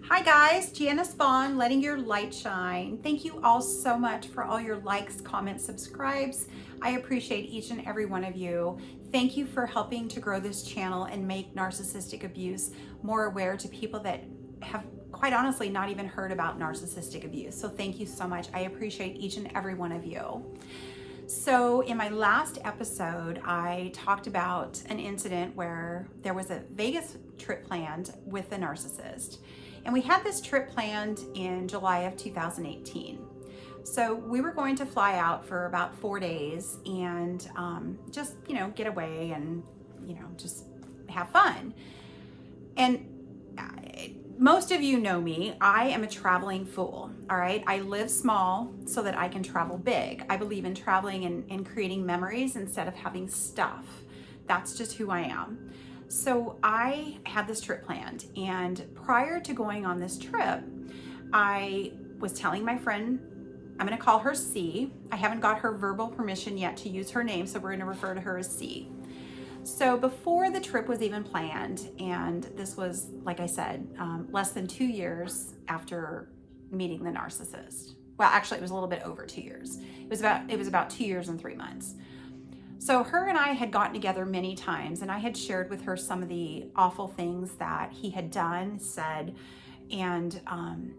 Hi guys, Janice Vaughn, letting your light shine. Thank you all so much for all your likes, comments, subscribes. I appreciate each and every one of you. Thank you for helping to grow this channel and make narcissistic abuse more aware to people that have quite honestly not even heard about narcissistic abuse. So thank you so much. I appreciate each and every one of you. So in my last episode, I talked about an incident where there was a Vegas trip planned with a narcissist. And we had this trip planned in July of 2018. So we were going to fly out for about 4 days and just, get away and, just have fun. And most of you know me, I am a traveling fool, all right? I live small so that I can travel big. I believe in traveling and creating memories instead of having stuff. That's just who I am. So I had this trip planned, and prior to going on this trip, I was telling my friend, I'm gonna call her C. I haven't got her verbal permission yet to use her name, so we're gonna refer to her as C. So before the trip was even planned, and this was, like I said, less than 2 years after meeting the narcissist. Well, actually, it was a little bit over 2 years. It was about 2 years and 3 months. So her and I had gotten together many times, and I had shared with her some of the awful things that he had done, said, and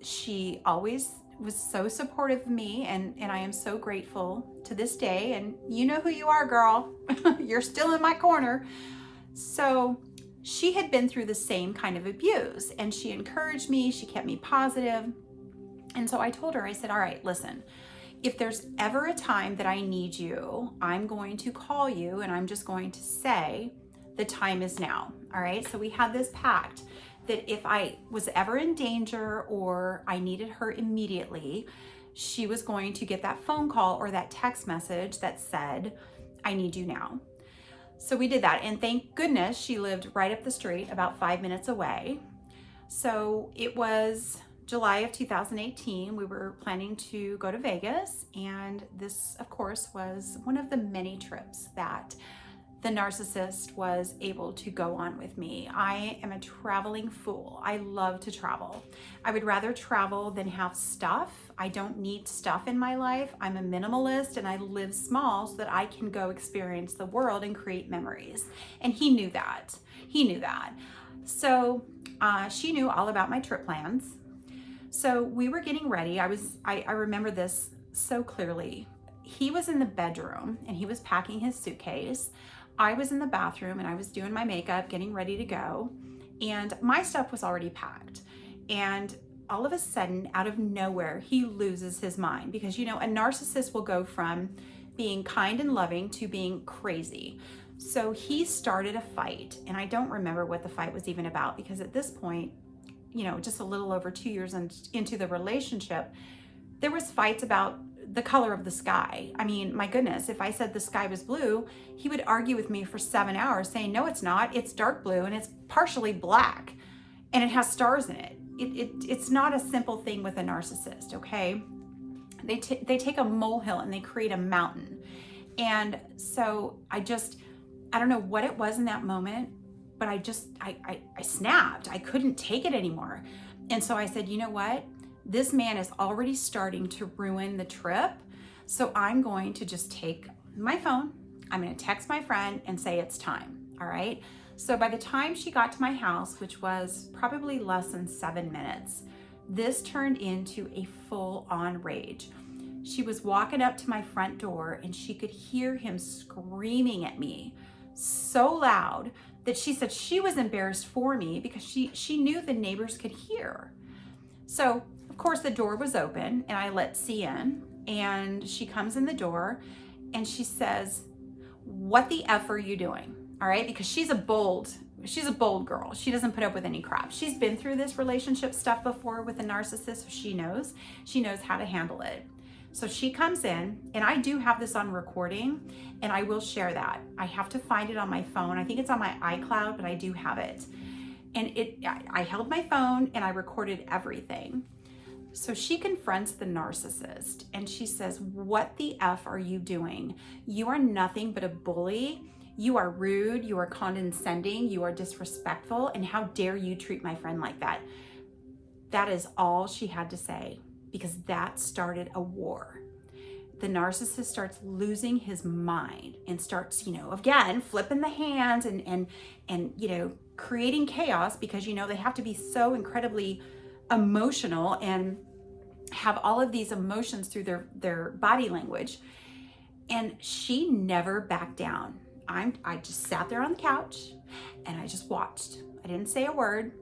she always was so supportive of me, and I am so grateful to this day. And you know who you are, girl. You're still in my corner. So she had been through the same kind of abuse, and she encouraged me. She kept me positive. And so I told her, I said, all right, listen, if there's ever a time that I need you, I'm going to call you, and I'm just going to say the time is now. All right. So we had this pact that if I was ever in danger or I needed her immediately, she was going to get that phone call or that text message that said, I need you now. So we did that. And thank goodness she lived right up the street, about 5 minutes away. So it was July of 2018. We were planning to go to Vegas. And this, of course, was one of the many trips that the narcissist was able to go on with me. I am a traveling fool. I love to travel. I would rather travel than have stuff. I don't need stuff in my life. I'm a minimalist, and I live small so that I can go experience the world and create memories. And he knew that. So she knew all about my trip plans. So we were getting ready. I remember this so clearly. He was in the bedroom and he was packing his suitcase. I was in the bathroom and I was doing my makeup, getting ready to go, and my stuff was already packed. And all of a sudden, out of nowhere, he loses his mind, because a narcissist will go from being kind and loving to being crazy. So he started a fight, and I don't remember what the fight was even about, because at this point, just a little over 2 years into the relationship, there was fights about the color of the sky. I mean, my goodness, if I said the sky was blue, he would argue with me for 7 hours saying, no, it's not. It's dark blue and it's partially black and it has stars in it. It's not a simple thing with a narcissist, okay? They take a molehill and they create a mountain. And so I don't know what it was in that moment, but I snapped. I couldn't take it anymore. And so I said, you know what? This man is already starting to ruin the trip. So I'm going to just take my phone. I'm going to text my friend and say it's time. All right. So by the time she got to my house, which was probably less than 7 minutes, this turned into a full-on rage. She was walking up to my front door and she could hear him screaming at me so loud that she said she was embarrassed for me because she knew the neighbors could hear. So of course the door was open and I let C in, and she comes in the door and she says, what the F are you doing? All right. Because she's a bold girl. She doesn't put up with any crap. She's been through this relationship stuff before with a narcissist. So she knows how to handle it. So she comes in, and I do have this on recording, and I will share that. I have to find it on my phone. I think it's on my iCloud, but I do have it. And I held my phone and I recorded everything. So she confronts the narcissist and she says, what the F are you doing? You are nothing but a bully. You are rude. You are condescending. You are disrespectful. And how dare you treat my friend like that? That is all she had to say, because that started a war. The narcissist starts losing his mind and starts, again, flipping the hands and creating chaos, because, they have to be so incredibly emotional and have all of these emotions through their body language. And she never backed down. I just sat there on the couch and I just watched. I didn't say a word.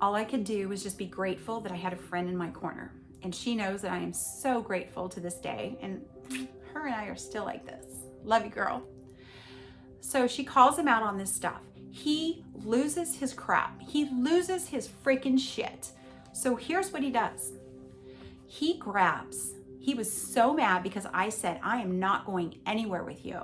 All I could do was just be grateful that I had a friend in my corner. And she knows that I am so grateful to this day. And her and I are still like this. Love you, girl. So she calls him out on this stuff. He loses his crap. He loses his freaking shit. So here's what he does. He was so mad because I said, I am not going anywhere with you.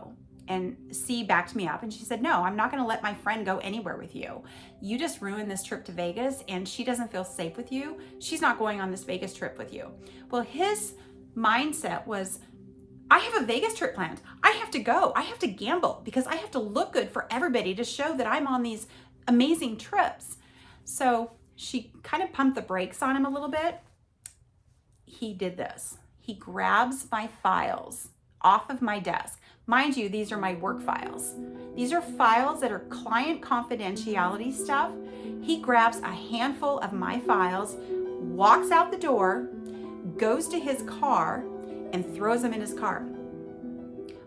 And C backed me up and she said, no, I'm not going to let my friend go anywhere with you. You just ruined this trip to Vegas and she doesn't feel safe with you. She's not going on this Vegas trip with you. Well, his mindset was, I have a Vegas trip planned. I have to go. I have to gamble because I have to look good for everybody to show that I'm on these amazing trips. So she kind of pumped the brakes on him a little bit. He did this. He grabs my files off of my desk. Mind you, these are my work files. These are files that are client confidentiality stuff. He grabs a handful of my files, walks out the door, goes to his car, and throws them in his car.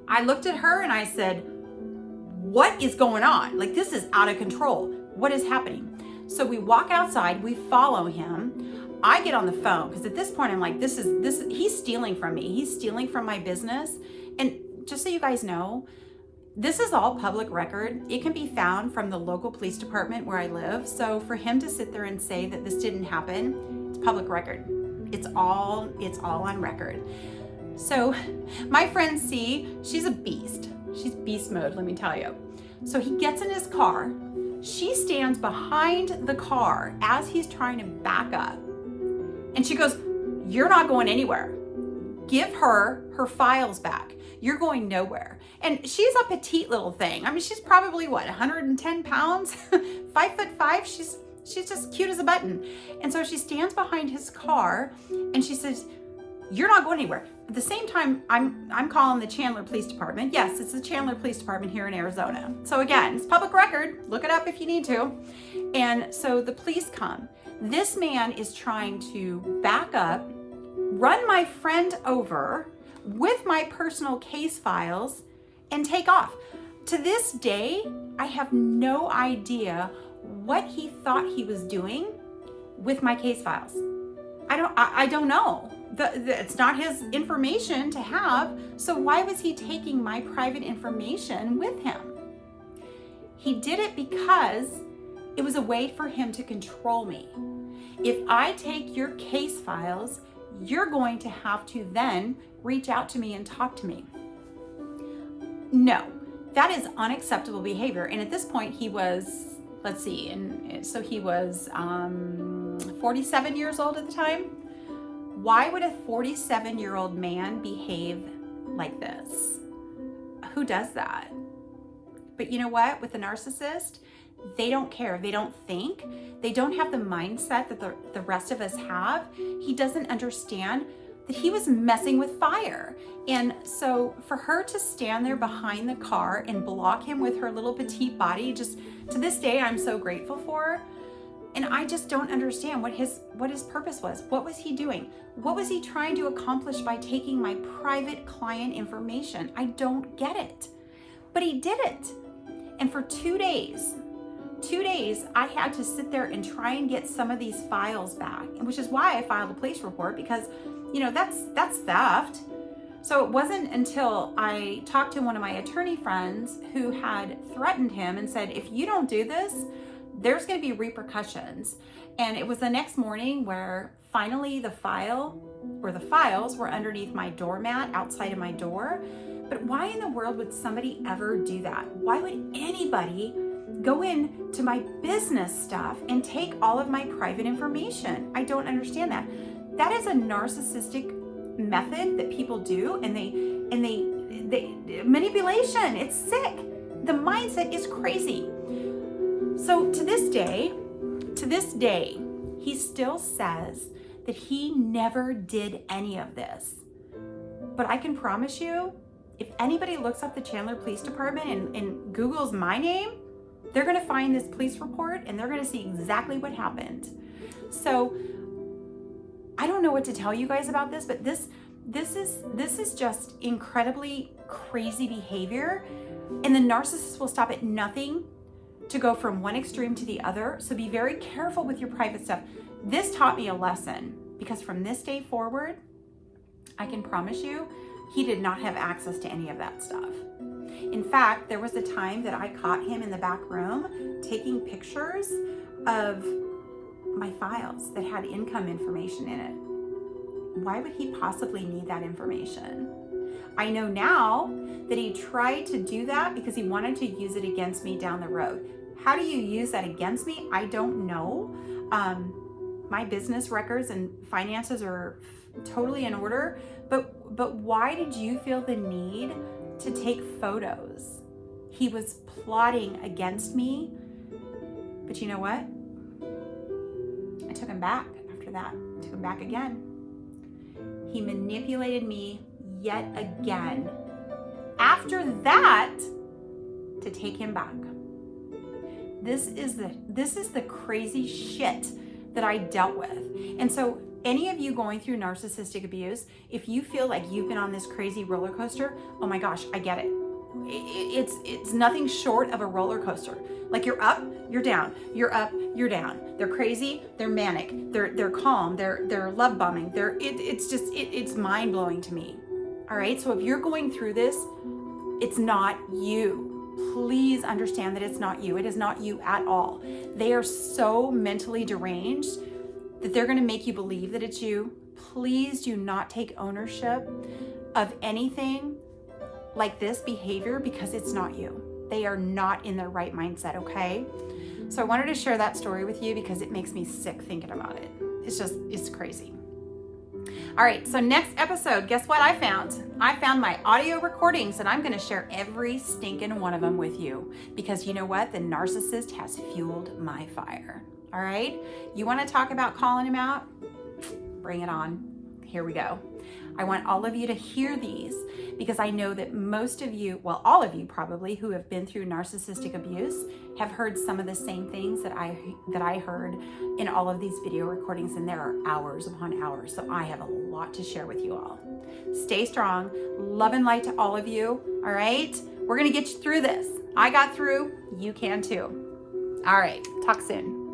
I looked at her and I said, what is going on? Like, this is out of control. What is happening? So we walk outside, we follow him. I get on the phone because at this point I'm like, he's stealing from me. He's stealing from my business. And just so you guys know, this is all public record. It can be found from the local police department where I live. So for him to sit there and say that this didn't happen, it's public record. It's all on record. So my friend C, she's a beast. She's beast mode, let me tell you. So he gets in his car. She stands behind the car as he's trying to back up. And she goes, you're not going anywhere. Give her files back. You're going nowhere. And she's a petite little thing. I mean, she's probably 110 pounds, 5'5". She's just cute as a button. And so she stands behind his car and she says, you're not going anywhere. At the same time, I'm calling the Chandler Police Department. Yes, it's the Chandler Police Department here in Arizona. So again, it's public record. Look it up if you need to. And so the police come. This man is trying to back up, run my friend over with my personal case files, and take off. To this day, I have no idea what he thought he was doing with my case files. I don't know. It's not his information to have, so why was he taking my private information with him? He did it because it was a way for him to control me. If I take your case files, you're going to have to then reach out to me and talk to me. No, that is unacceptable behavior. And at this point he was, he was 47 years old at the time. Why would a 47-year-old man behave like this? Who does that? But you know what? With a narcissist, they don't care. They don't think. They don't have the mindset that the rest of us have. He doesn't understand that he was messing with fire. And so for her to stand there behind the car and block him with her little petite body, just to this day, I'm so grateful for her. And I just don't understand what his purpose was. What was he doing? What was he trying to accomplish by taking my private client information? I don't get it. But he did it. And for 2 days, I had to sit there and try and get some of these files back, which is why I filed a police report, because, that's theft. So it wasn't until I talked to one of my attorney friends who had threatened him and said, if you don't do this, there's going to be repercussions. And it was the next morning where finally the files were underneath my doormat outside of my door. But why in the world would somebody ever do that? Why would anybody go into my business stuff and take all of my private information? I don't understand that. That is a narcissistic method that people do, and they manipulation. It's sick. The mindset is crazy. So to this day, He still says that he never did any of this. But I can promise you, if anybody looks up the Chandler Police Department and Googles my name, they're gonna find this police report and they're gonna see exactly what happened. So I don't know what to tell you guys about this, but this is just incredibly crazy behavior. And the narcissist will stop at nothing to go from one extreme to the other. So be very careful with your private stuff. This taught me a lesson, because from this day forward, I can promise you, he did not have access to any of that stuff. In fact, there was a time that I caught him in the back room taking pictures of my files that had income information in it. Why would he possibly need that information? I know now that he tried to do that because he wanted to use it against me down the road. How do you use that against me? I don't know. My business records and finances are totally in order, but why did you feel the need to take photos? He was plotting against me, but you know what? I took him back after that. Took him back again. He manipulated me yet again after that to take him back. This is the crazy shit that I dealt with. And so any of you going through narcissistic abuse, if you feel like you've been on this crazy roller coaster, oh my gosh, I get it. It's nothing short of a roller coaster. Like you're up, you're down, you're up, you're down. They're crazy, they're manic, they're calm, they're love bombing. It's mind blowing to me. All right, so if you're going through this, it's not you. Please understand that it's not you. It is not you at all. They are so mentally deranged that they're going to make you believe that it's you. Please do not take ownership of anything like this behavior, because it's not you. They are not in their right mindset, okay? So I wanted to share that story with you because it makes me sick thinking about it. It's crazy. All right, so next episode, guess what I found? I found my audio recordings, and I'm gonna share every stinking one of them with you, because you know what? The narcissist has fueled my fire. All right, you wanna talk about calling him out? Bring it on. Here we go. I want all of you to hear these, because I know that most of you, well, all of you probably, who have been through narcissistic abuse have heard some of the same things that I heard in all of these video recordings, and there are hours upon hours. So I have a lot to share with you all. Stay strong. Love and light to all of you. All right, we're gonna get you through this. I got through. You can too. All right, talk soon.